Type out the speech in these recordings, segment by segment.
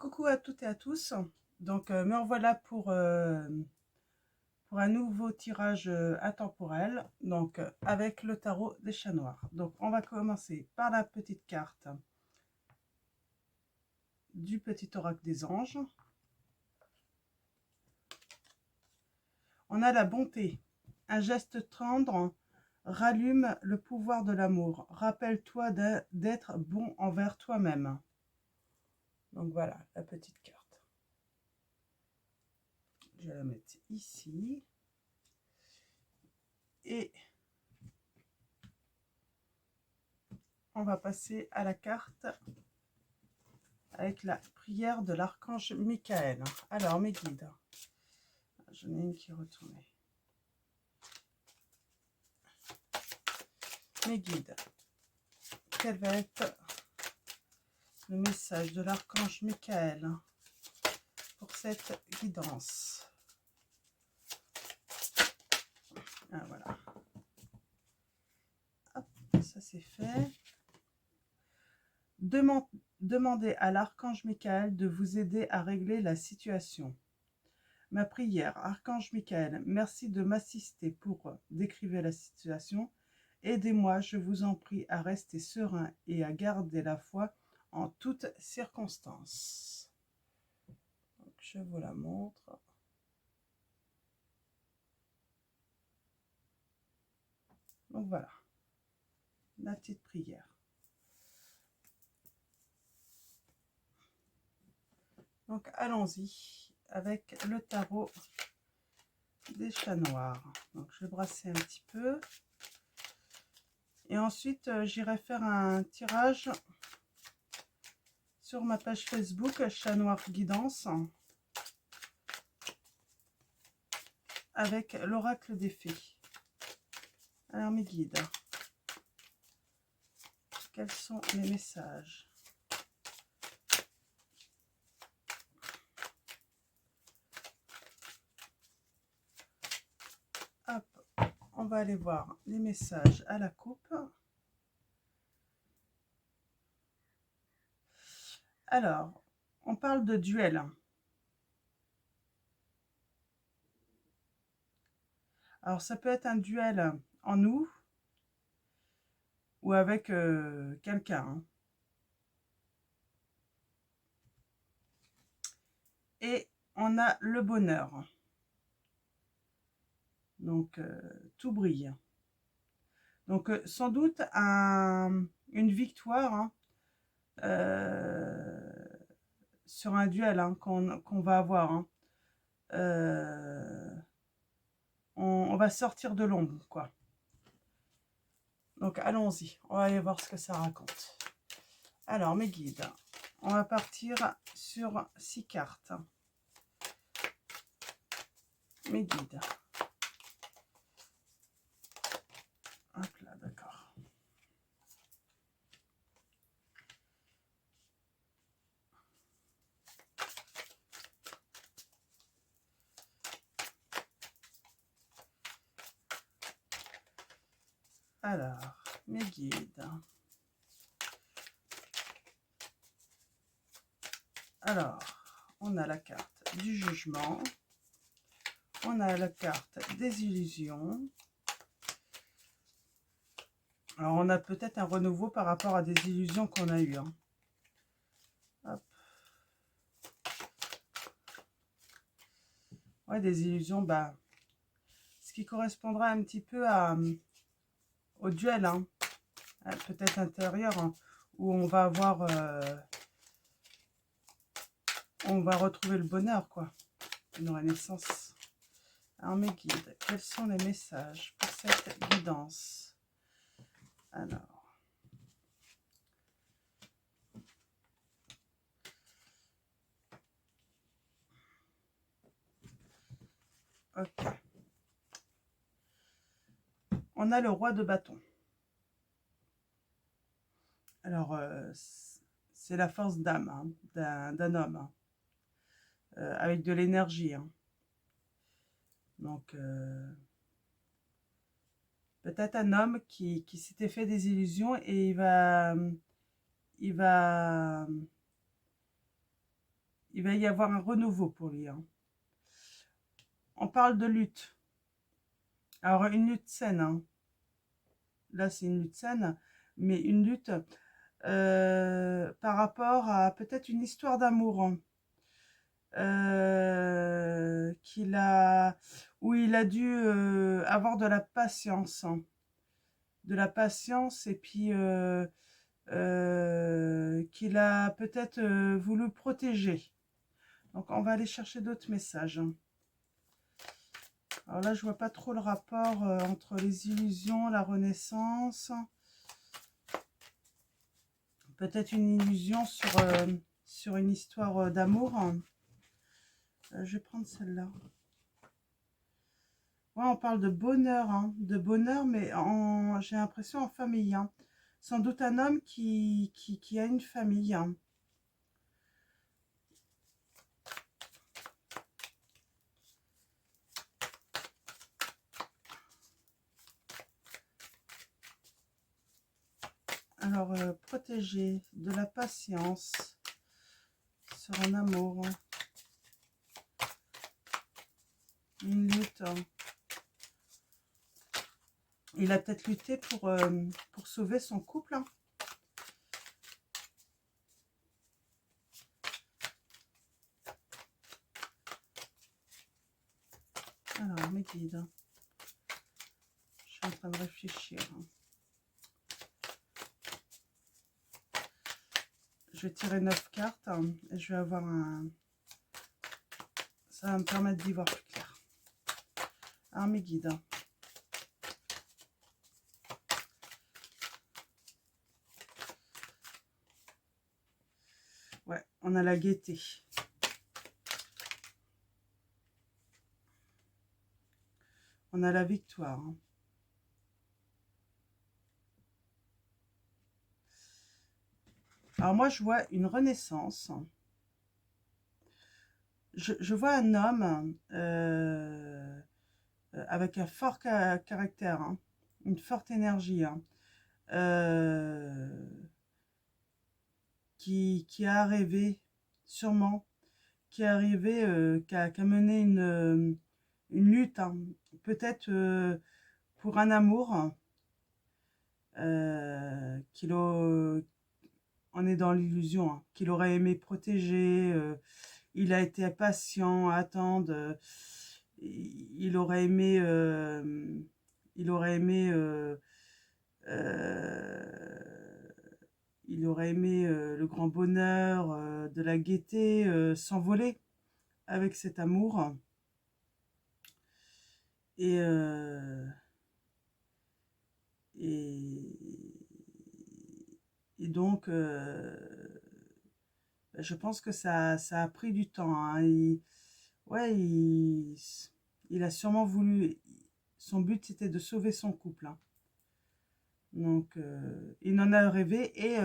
Coucou à toutes et à tous. Donc, me revoilà pour un nouveau tirage intemporel, donc avec le tarot des chats noirs. Donc, on va commencer par la petite carte du petit oracle des anges. On a la bonté. Un geste tendre rallume le pouvoir de l'amour. Rappelle-toi d'être bon envers toi-même. Donc voilà, la petite carte. Je vais la mettre ici. Et on va passer à la carte avec la prière de l'archange Michael. Alors, mes guides. J'en ai une qui est retournée. Mes guides. Quel va être le message de l'archange Michael pour cette guidance? Ah, voilà. Hop, ça c'est fait. Demandez à l'archange Michael de vous aider à régler la situation. Ma prière, archange Michael, merci de m'assister pour décrire la situation. Aidez-moi, je vous en prie, à rester serein et à garder la foi en toutes circonstances. Donc, je vous la montre. Donc voilà, la petite prière. Donc allons-y avec le tarot des chats noirs. Donc je vais brasser un petit peu. Et ensuite, j'irai faire un tirage sur ma page Facebook Chat Noir Guidance avec l'oracle des fées. Alors mes guides, quels sont les messages? Hop, on va aller voir les messages à la coupe. Alors, on parle de duel. Alors, ça peut être un duel en nous ou avec quelqu'un. Hein. Et on a le bonheur. Donc, tout brille. Donc, sans doute une victoire hein, sur un duel hein, qu'on va avoir. Hein. On va sortir de l'ombre, quoi. Donc, allons-y. On va aller voir ce que ça raconte. Alors, mes guides, on va partir sur 6 cartes. Mes guides. Hop là, d'accord. Alors, mes guides. Alors, on a la carte du jugement. On a la carte des illusions. Alors, on a peut-être un renouveau par rapport à des illusions qu'on a eues. Hein. Hop. Ouais, des illusions, bah, ce qui correspondra un petit peu au duel, hein. Peut-être intérieur, hein, où on va avoir... on va retrouver le bonheur, quoi. Une renaissance. Alors, mes guides, quels sont les messages pour cette guidance? Alors... Ok. On a le roi de bâton. Alors, c'est la force d'âme hein, d'un homme, hein, avec de l'énergie. Hein. Donc, peut-être un homme qui s'était fait des illusions et il va il va y avoir un renouveau pour lui. Hein. On parle de lutte. Alors, une lutte saine. Hein. Là, c'est une lutte saine, mais une lutte par rapport à peut-être une histoire d'amour. Hein. Qu'il a, où il a dû avoir de la patience. Hein. De la patience et puis qu'il a peut-être voulu protéger. Donc on va aller chercher d'autres messages. Hein. Alors là, je vois pas trop le rapport entre les illusions, la renaissance. Peut-être une illusion sur une histoire d'amour. Je vais prendre celle-là. Ouais, on parle de bonheur, mais j'ai l'impression en famille. Hein. Sans doute un homme qui a une famille. Hein. Alors, protéger, de la patience sur un amour. Une lutte. Hein. Il a peut-être lutté pour sauver son couple. Hein. Alors, mes guides. Je suis en train de réfléchir. Je vais tirer 9 cartes et je vais avoir un... Ça va me permettre d'y voir plus clair. Alors, mes guides. Ouais, on a la gaieté. On a la victoire. Hein. Alors moi, je vois une renaissance. Je vois un homme avec un fort caractère, hein, une forte énergie, hein, qui a rêvé, sûrement, qui a rêvé, qui a mené une lutte, hein, peut-être pour un amour, qu'il a... On est dans l'illusion, hein, qu'il aurait aimé protéger, il a été patient à attendre, il aurait aimé, il aurait aimé, il aurait aimé le grand bonheur, de la gaieté, s'envoler avec cet amour. Et, et, et donc, je pense que ça a pris du temps. Hein. Ouais, il a sûrement voulu... Son but, c'était de sauver son couple. Hein. Donc, il en a rêvé et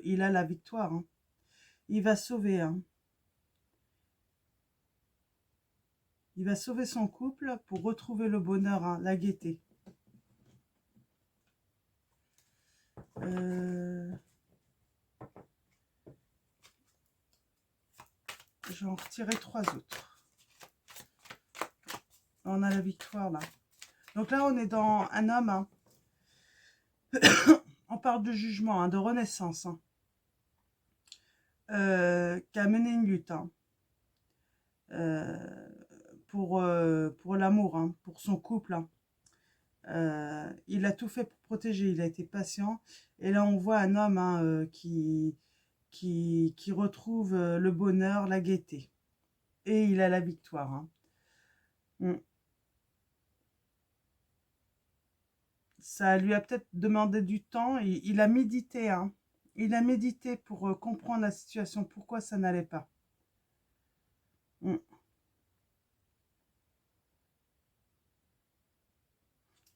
il a la victoire. Hein. Il va sauver. Hein. Il va sauver son couple pour retrouver le bonheur, hein, la gaieté. Je vais en retirer 3 autres. On a la victoire là. Donc là, on est dans un homme. Hein. On parle de jugement, hein, de renaissance. Hein. Qui a mené une lutte. Hein. Pour l'amour, hein, pour son couple. Hein. Il a tout fait pour protéger, il a été patient. Et là, on voit un homme, hein, qui retrouve le bonheur, la gaieté. Et il a la victoire. Hein. Ça lui a peut-être demandé du temps. Il a médité. Hein. Il a médité pour comprendre la situation, pourquoi ça n'allait pas.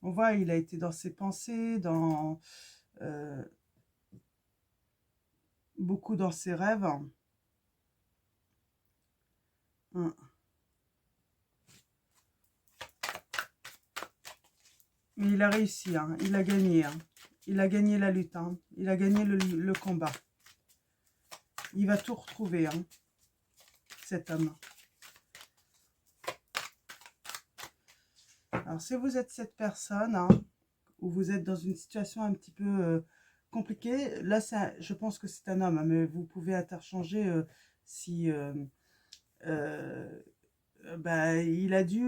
On voit, il a été dans ses pensées, beaucoup dans ses rêves. Mais il a réussi, hein. Il a gagné. Hein. Il a gagné la lutte. Hein. Il a gagné le combat. Il va tout retrouver. Hein. cet homme. Alors, si vous êtes cette personne, hein, où vous êtes dans une situation un petit peu compliquée, là, je pense que c'est un homme, hein, mais vous pouvez interchanger si bah, il a dû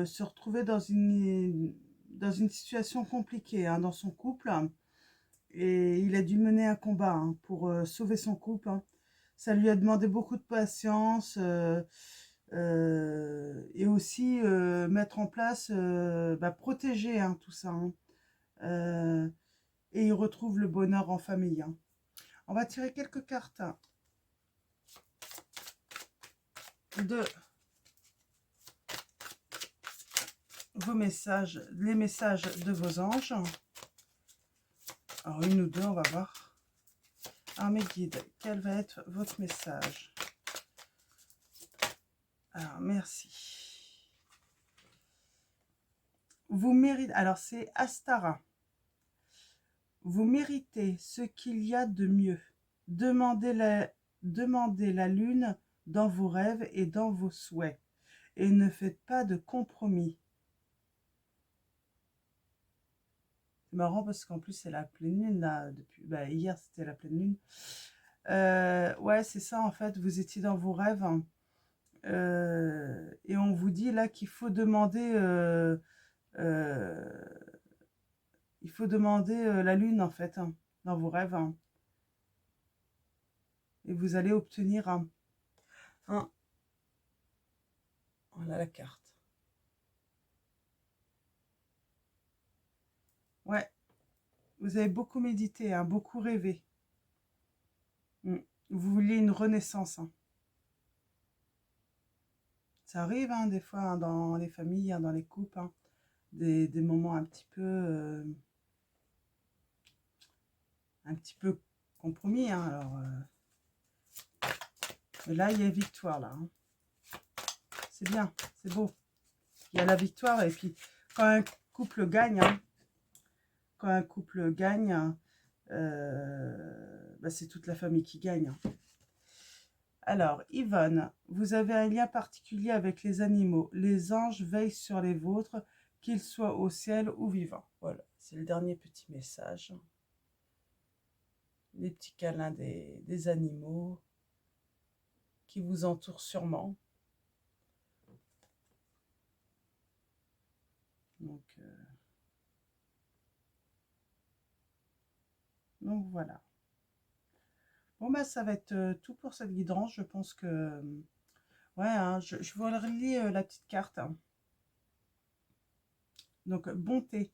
se retrouver dans une situation compliquée, hein, dans son couple, hein, et il a dû mener un combat, hein, pour sauver son couple, hein. Ça lui a demandé beaucoup de patience, et aussi mettre en place, bah, protéger, hein, tout ça, hein. Euh, et il retrouve le bonheur en famille, hein. On va tirer quelques cartes, hein, de vos messages, les messages de vos anges. Alors, une ou deux, on va voir. Alors, mes guides, quel va être votre message? Alors, merci. Vous méritez... Alors, c'est Astara. Vous méritez ce qu'il y a de mieux. Demandez la lune dans vos rêves et dans vos souhaits. Et ne faites pas de compromis. C'est marrant parce qu'en plus, c'est la pleine lune, là, depuis... Bah, hier, c'était la pleine lune. Ouais, c'est ça, en fait. Vous étiez dans vos rêves, hein. Et on vous dit, là, qu'il faut demander... il faut demander la lune, en fait, hein, dans vos rêves, hein. Et vous allez obtenir un... Voilà la carte. Ouais, vous avez beaucoup médité, hein, beaucoup rêvé. Vous vouliez une renaissance, hein. Ça arrive, hein, des fois, hein, dans les familles, hein, dans les couples, hein, des moments un petit peu compromis, hein, alors, mais là, il y a victoire, là, hein. C'est bien, c'est beau. Il y a la victoire, et puis quand un couple gagne, hein, quand un couple gagne, bah, c'est toute la famille qui gagne, hein. Alors, Yvonne, vous avez un lien particulier avec les animaux. Les anges veillent sur les vôtres, qu'ils soient au ciel ou vivants. Voilà, c'est le dernier petit message. Les petits câlins des animaux qui vous entourent sûrement. Donc voilà. Bon, bah, ça va être tout pour cette guidance. Je pense que... ouais, hein, je vous relis la petite carte, hein. Donc, bonté.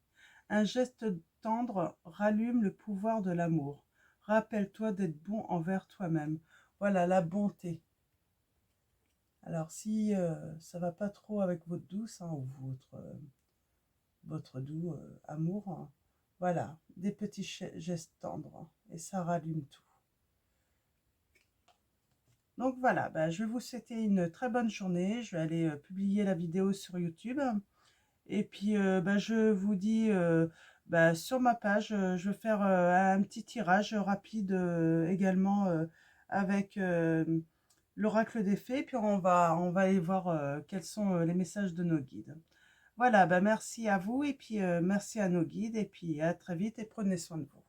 Un geste tendre rallume le pouvoir de l'amour. Rappelle-toi d'être bon envers toi-même. Voilà, la bonté. Alors, si ça va pas trop avec votre douce, hein, ou votre doux amour, hein, voilà, des petits gestes tendres, hein, et ça rallume tout. Donc voilà, bah, je vais vous souhaiter une très bonne journée. Je vais aller publier la vidéo sur YouTube. Et puis, bah, je vous dis, bah, sur ma page, je vais faire un petit tirage rapide également avec l'oracle des fées. Puis on va aller voir quels sont les messages de nos guides. Voilà, bah, merci à vous et puis merci à nos guides. Et puis à très vite et prenez soin de vous.